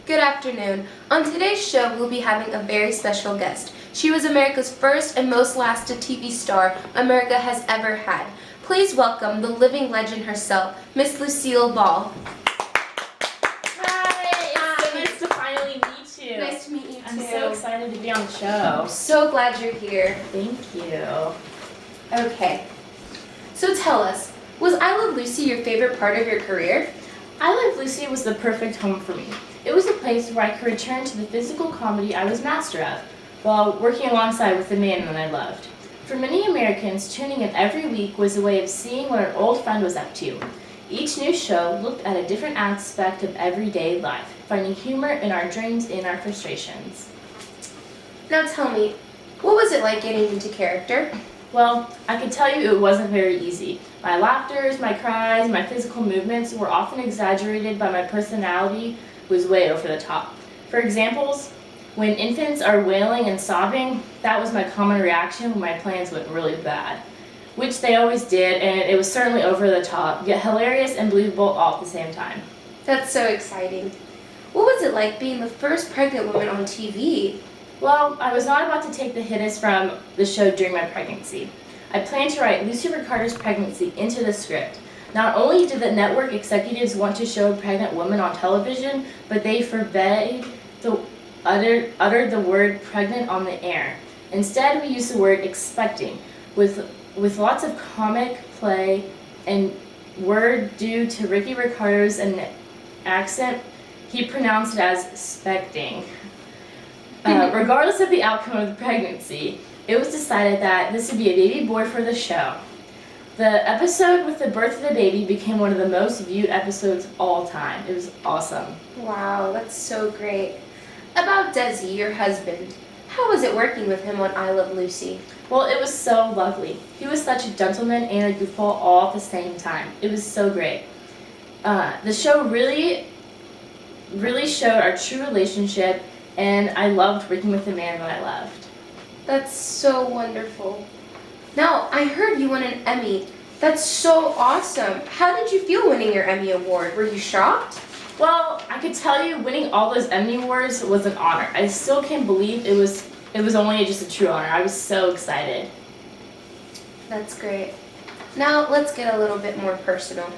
Good afternoon. On today's show, we'll be having a very special guest. She was America's first and most lasted TV star America has ever had. Please welcome the living legend herself, Miss Lucille Ball. Hi, it's so nice to finally meet you. Nice to meet you too. I'm so excited to be on the show. So glad you're here. Thank you. Okay, so tell us, was I Love Lucy your favorite part of your career? I Love Lucy was the perfect home for me. It was a place where I could return to the physical comedy I was master of, while working alongside with the man that I loved. For many Americans, tuning in every week was a way of seeing what an old friend was up to. Each new show looked at a different aspect of everyday life, finding humor in our dreams and our frustrations. Now tell me, what was it like getting into character? Well, I can tell you it wasn't very easy. My laughters, my cries, my physical movements were often exaggerated by my personality was way over the top. For examples, when infants are wailing and sobbing, that was my common reaction when my plans went really bad. Which they always did, and it was certainly over the top, yet hilarious and believable all at the same time. That's so exciting. What was it like being the first pregnant woman on TV? Well, I was not about to take the hiatus from the show during my pregnancy. I planned to write Lucy Ricardo's pregnancy into the script. Not only did the network executives want to show a pregnant woman on television, but they forbade uttered the word pregnant on the air. Instead, we used the word expecting, with lots of comic play and word due to Ricky Ricardo's accent. He pronounced it as specting. Regardless of the outcome of the pregnancy, it was decided that this would be a baby boy for the show. The episode with the birth of the baby became one of the most viewed episodes of all time. It was awesome. Wow, that's so great. About Desi, your husband, how was it working with him on I Love Lucy? Well, it was so lovely. He was such a gentleman and a goofball all at the same time. It was so great. The show really showed our true relationship, and I loved working with the man that I loved. That's so wonderful. Now, I heard you won an Emmy. That's so awesome. How did you feel winning your Emmy award? Were you shocked? Well, I could tell you winning all those Emmy awards was an honor. I still can't believe it was only just a true honor. I was so excited. That's great. Now, let's get a little bit more personal.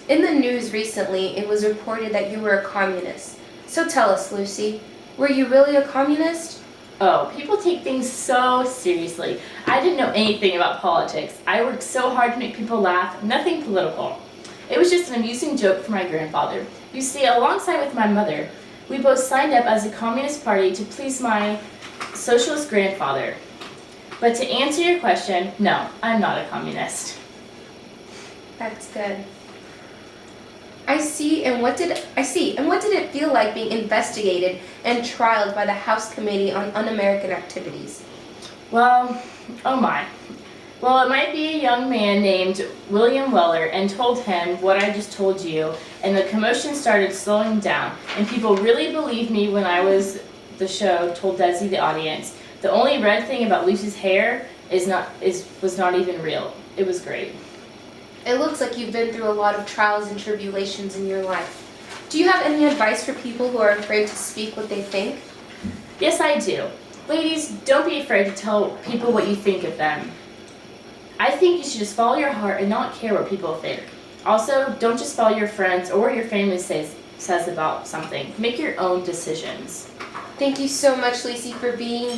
In the news recently, it was reported that you were a communist. So tell us, Lucy, were you really a communist? Oh, people take things so seriously. I didn't know anything about politics. I worked so hard to make people laugh, nothing political. It was just an amusing joke for my grandfather. You see, alongside with my mother, we both signed up as a Communist Party to please my socialist grandfather. But to answer your question, no, I'm not a communist. That's good. I see, and what did it feel like being investigated and trialed by the House Committee on Un-American Activities? Well, oh my. Well, it might be a young man named William Weller and told him what I just told you, and the commotion started slowing down, and people really believed me when the show told Desi the audience. The only red thing about Lucy's hair was not even real. It was great. It looks like you've been through a lot of trials and tribulations in your life. Do you have any advice for people who are afraid to speak what they think? Yes, I do. Ladies, don't be afraid to tell people what you think of them. I think you should just follow your heart and not care what people think. Also, don't just follow your friends or what your family says about something. Make your own decisions. Thank you so much, Lacey, for being